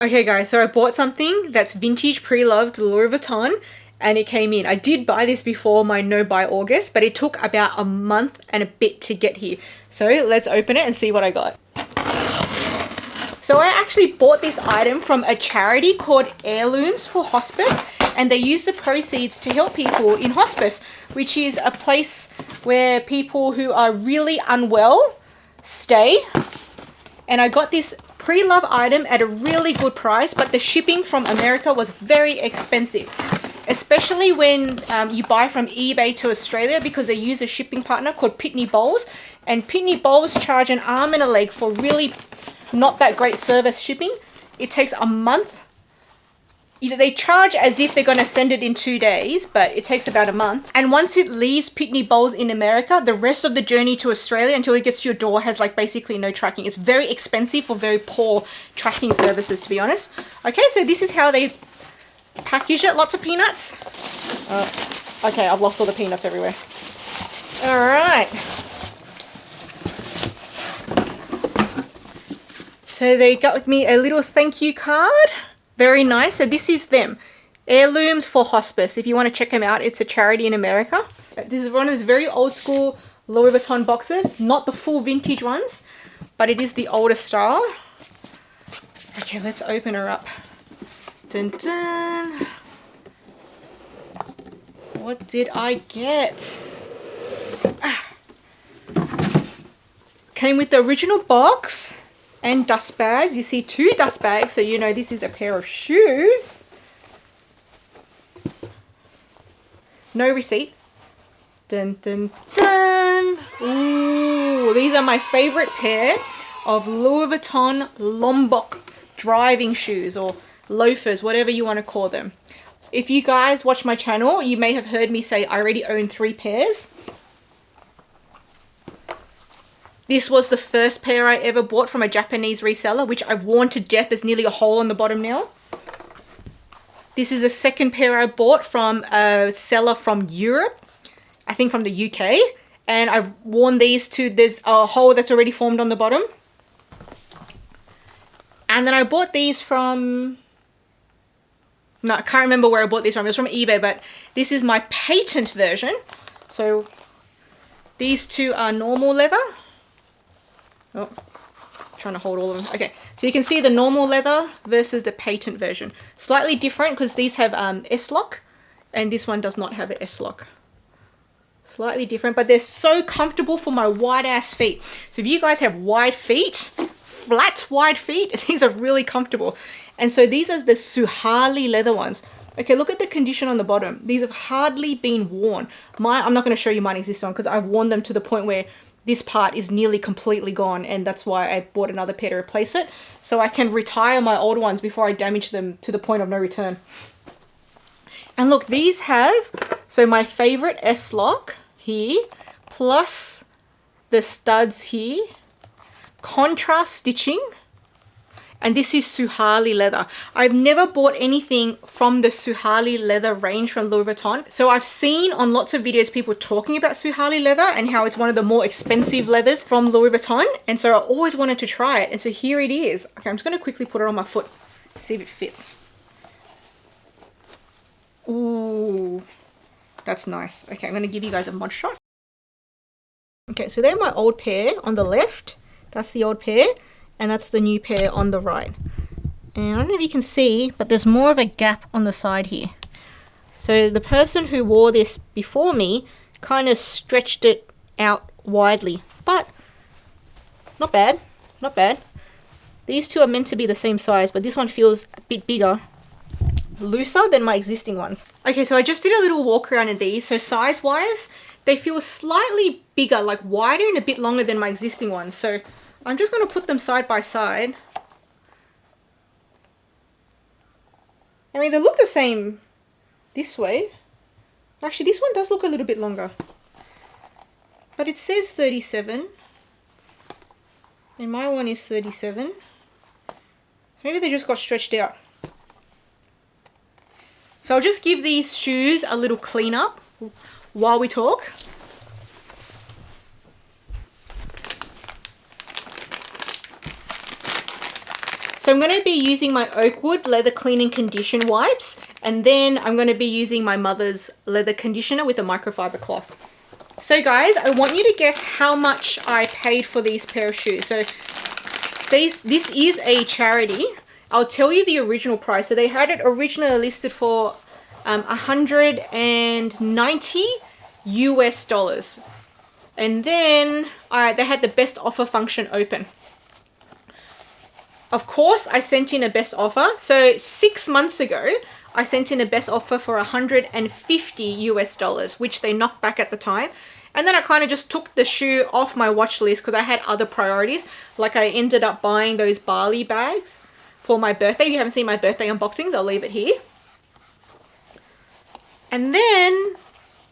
Okay guys, so I bought something that's vintage pre-loved Louis Vuitton and it came in. I did buy this before my no buy August, but it took about a month and a bit to get here. So let's open it and see what I got. So I actually bought this item from a charity called Heirlooms for Hospice, and they use the proceeds to help people in hospice, which is a place where people who are really unwell stay. And I got this pre-love item at a really good price, but the shipping from America was very expensive, especially when you buy from eBay to Australia, because they use a shipping partner called Pitney Bowles, and Pitney Bowles charge an arm and a leg for really not that great service shipping. It takes a month. Either they charge as if they're going to send it in 2 days, but it takes about a month. And once it leaves Pitney Bowles in America, the rest of the journey to Australia until it gets to your door has like basically no tracking. It's very expensive for very poor tracking services, to be honest. Okay, so this is how they package it. Lots of peanuts. Okay, I've lost all the peanuts everywhere. All right. So they got me a little thank you card. Very nice. So this is them. Heirlooms for Hospice. If you want to check them out, it's a charity in America. This is one of those very old school Louis Vuitton boxes. Not the full vintage ones, but it is the older style. Okay, let's open her up. Dun dun. What did I get? Came with the original box and dust bags. You see 2 dust bags, so you know this is a pair of shoes. No receipt. Dun dun dun. Ooh, these are my favorite pair of Louis Vuitton Lombok driving shoes, or loafers, whatever you want to call them. If you guys watch my channel, you may have heard me say I already own 3 pairs. This was the first pair I ever bought from a Japanese reseller, which I've worn to death. There's nearly a hole on the bottom now. This is a second pair I bought from a seller from Europe, I think from the UK. And I've worn these to, there's a hole that's already formed on the bottom. And then I bought these from, no, I can't remember where I bought these from. It was from eBay, but this is my patent version. So these 2 are normal leather. Oh, trying to hold all of them. Okay, so you can see the normal leather versus the patent version. Slightly different because these have S-lock and this one does not have an S-lock. Slightly different, but they're so comfortable for my wide ass feet. So if you guys have wide feet, flat wide feet, these are really comfortable. And so these are the Suhali leather ones. Okay, look at the condition on the bottom. These have hardly been worn. I'm not going to show you mine exists on because I've worn them to the point where this part is nearly completely gone, and that's why I bought another pair to replace it, so I can retire my old ones before I damage them to the point of no return. And look, these have, so my favorite S-lock here, plus the studs here, contrast stitching, and this is Suhali leather. I've never bought anything from the Suhali leather range from Louis Vuitton. So I've seen on lots of videos people talking about Suhali leather and how it's one of the more expensive leathers from Louis Vuitton. And so I always wanted to try it. And so here it is. Okay, I'm just going to quickly put it on my foot, see if it fits. Ooh, that's nice. Okay, I'm going to give you guys a mod shot. Okay, so they're my old pair on the left. That's the old pair. And that's the new pair on the right. And I don't know if you can see, but there's more of a gap on the side here. So the person who wore this before me kind of stretched it out widely, but not bad, not bad. These 2 are meant to be the same size, but this one feels a bit bigger, looser than my existing ones. Okay, so I just did a little walk around in these. So size wise, they feel slightly bigger, like wider and a bit longer than my existing ones. So I'm just going to put them side by side. I mean, they look the same this way. Actually, this one does look a little bit longer. But it says 37. And my one is 37. Maybe they just got stretched out. So I'll just give these shoes a little clean up while we talk. So I'm going to be using my Oakwood leather clean and condition wipes, and then I'm going to be using my mother's leather conditioner with a microfiber cloth. So guys, I want you to guess how much I paid for these pair of shoes. So this is a charity. I'll tell you the original price. So they had it originally listed for $190 US. And then they had the best offer function open. Of course, I sent in a best offer. So 6 months ago, I sent in a best offer for $150 US, which they knocked back at the time. And then I kind of just took the shoe off my watch list because I had other priorities. Like I ended up buying those Bali bags for my birthday. If you haven't seen my birthday unboxings, I'll leave it here. And then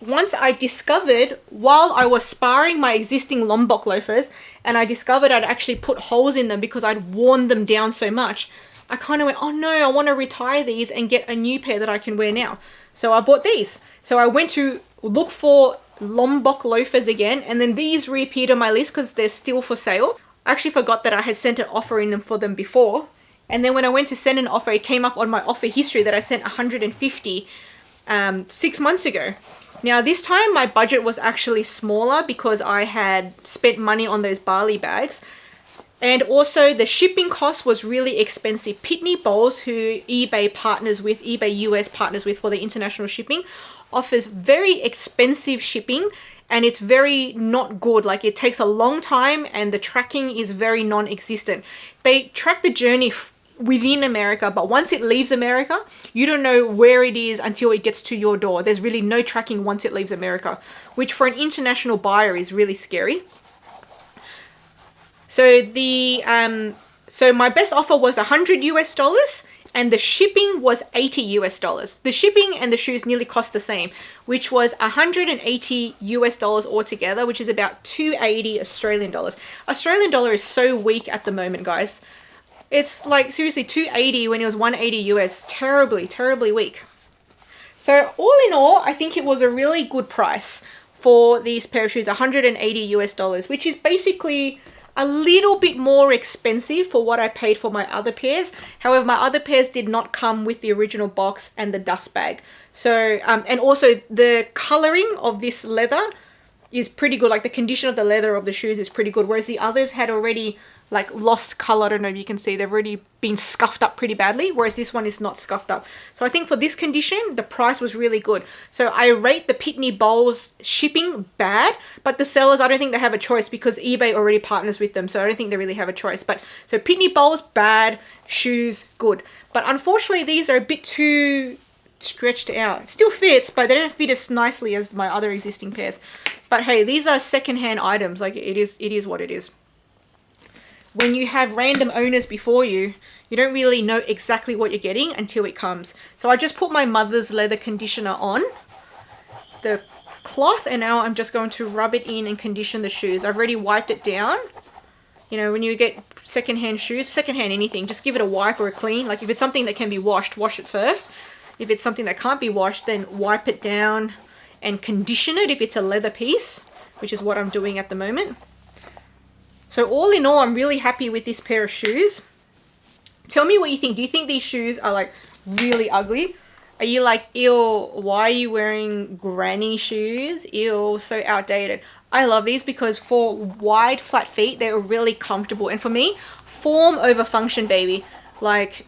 once I discovered, while I was sparring my existing Lombok loafers, and I discovered I'd actually put holes in them because I'd worn them down so much, I kind of went, oh no, I want to retire these and get a new pair that I can wear now. So I bought these. So I went to look for Lombok loafers again, and then these reappeared on my list because they're still for sale. I actually forgot that I had sent an offer in for them before. And then when I went to send an offer, it came up on my offer history that I sent 150 6 months ago. Now this time my budget was actually smaller because I had spent money on those Bali bags. And also the shipping cost was really expensive. Pitney Bowles, who eBay US partners with for the international shipping, offers very expensive shipping, and it's very not good. Like it takes a long time and the tracking is very non-existent. They track the journey within America, but once it leaves America, you don't know where it is until it gets to your door. There's really no tracking once it leaves America, which for an international buyer is really scary. So so my best offer was $100 US, and the shipping was $80 US. The shipping and the shoes nearly cost the same, which was $180 US altogether, which is about 280 Australian dollars. Australian dollar is so weak at the moment, guys. It's like seriously 280 when it was 180 US. Terribly, terribly weak. So all in all, I think it was a really good price for these pair of shoes, $180 US, which is basically a little bit more expensive for what I paid for my other pairs. However, my other pairs did not come with the original box and the dust bag. So, and also the coloring of this leather is pretty good. Like the condition of the leather of the shoes is pretty good. Whereas the others had already like lost color. I don't know if you can see, they've already been scuffed up pretty badly, whereas this one is not scuffed up. So I think for this condition, the price was really good. So I rate the Pitney Bowles shipping bad, but the sellers, I don't think they have a choice because eBay already partners with them. So I don't think they really have a choice. But so Pitney Bowles bad, shoes good. But unfortunately, these are a bit too stretched out. It still fits, but they don't fit as nicely as my other existing pairs. But hey, these are secondhand items. Like it is what it is. When you have random owners before you, you don't really know exactly what you're getting until it comes. So I just put my mother's leather conditioner on the cloth, and now I'm just going to rub it in and condition the shoes. I've already wiped it down. You know, when you get secondhand shoes, secondhand anything, just give it a wipe or a clean. Like if it's something that can be washed, wash it first. If it's something that can't be washed, then wipe it down and condition it if it's a leather piece, which is what I'm doing at the moment. So all in all, I'm really happy with this pair of shoes. Tell me what you think. Do you think these shoes are like really ugly? Are you like, ew, why are you wearing granny shoes? Ew, so outdated. I love these because for wide, flat feet, they're really comfortable. And for me, form over function, baby. Like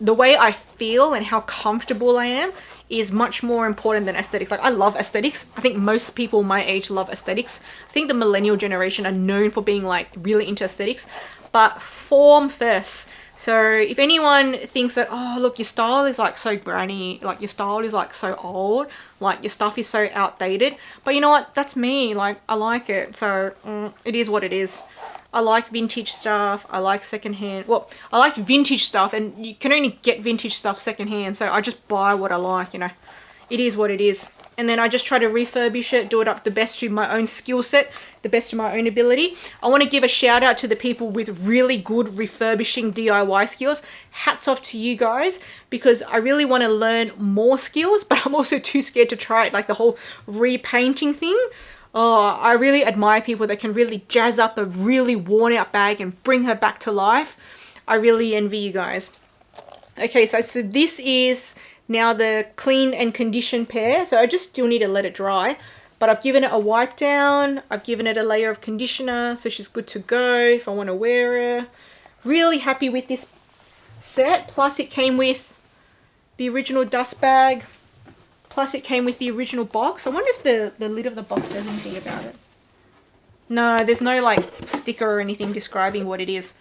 the way I feel and how comfortable I am is much more important than aesthetics. Like I love aesthetics. I think most people my age love aesthetics. I think the millennial generation are known for being like really into aesthetics, but form first. So if anyone thinks that, oh look, your style is like so granny, like your style is like so old, like your stuff is so outdated, but you know what, that's me. Like I like it. So it is what it is. I like vintage stuff. I like secondhand. Well, I like vintage stuff, and you can only get vintage stuff secondhand. So I just buy what I like, you know. It is what it is. And then I just try to refurbish it, do it up the best to my own skill set, the best to my own ability. I want to give a shout out to the people with really good refurbishing DIY skills. Hats off to you guys, because I really want to learn more skills, but I'm also too scared to try it. Like the whole repainting thing. Oh, I really admire people that can really jazz up a really worn out bag and bring her back to life. I really envy you guys. Okay, so this is now the clean and condition pair. So I just still need to let it dry. But I've given it a wipe down. I've given it a layer of conditioner. So she's good to go if I want to wear her. Really happy with this set. Plus it came with the original dust bag. Plus it came with the original box. I wonder if the lid of the box says anything about it. No, there's no like sticker or anything describing what it is.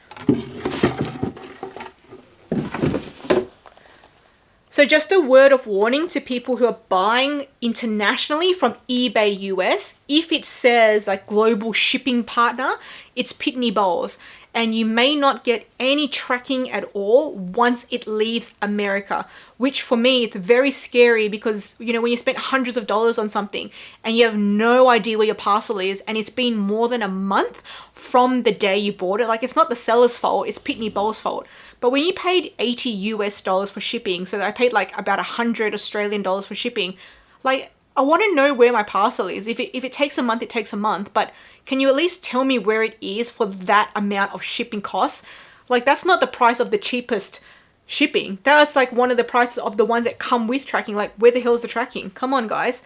So just a word of warning to people who are buying internationally from eBay US. If it says like global shipping partner, it's Pitney Bowles. And you may not get any tracking at all once it leaves America, which for me, it's very scary because, you know, when you spend hundreds of dollars on something and you have no idea where your parcel is and it's been more than a month from the day you bought it, like it's not the seller's fault, it's Pitney Bowles' fault. But when you paid 80 US dollars for shipping, so I paid like about 100 Australian dollars for shipping, like I want to know where my parcel is. If it takes a month, it takes a month. But can you at least tell me where it is for that amount of shipping costs? Like that's not the price of the cheapest shipping. That's like one of the prices of the ones that come with tracking. Like where the hell is the tracking? Come on, guys.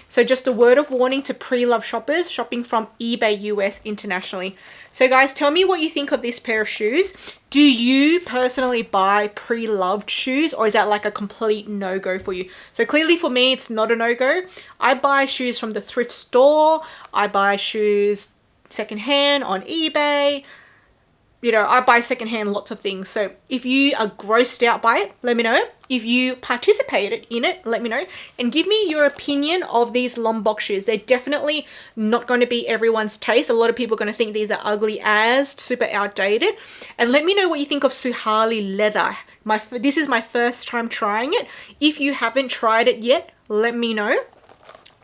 So just a word of warning to pre-love shoppers shopping from eBay US internationally. So guys, tell me what you think of this pair of shoes. Do you personally buy pre-loved shoes, or is that like a complete no-go for you? So clearly for me, it's not a no-go. I buy shoes from the thrift store. I buy shoes secondhand on eBay. You know, I buy secondhand lots of things. So if you are grossed out by it, let me know. If you participated in it, let me know. And give me your opinion of these Lombok shoes. They're definitely not going to be everyone's taste. A lot of people are going to think these are ugly as, super outdated. And let me know what you think of Suhali leather. This is my first time trying it. If you haven't tried it yet, let me know.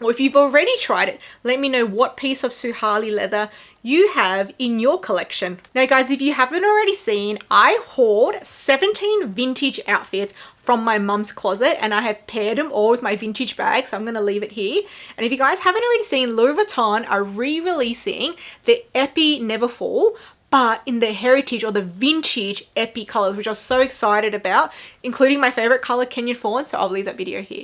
Or if you've already tried it, let me know what piece of Suhali leather you have in your collection. Now guys, if you haven't already seen, I hoard 17 vintage outfits from my mum's closet and I have paired them all with my vintage bag, so I'm going to leave it here. And if you guys haven't already seen, Louis Vuitton are re-releasing the Epi Neverfull, but in the heritage or the vintage Epi colors, which I was so excited about, including my favorite color, Kenyan Fawn, so I'll leave that video here.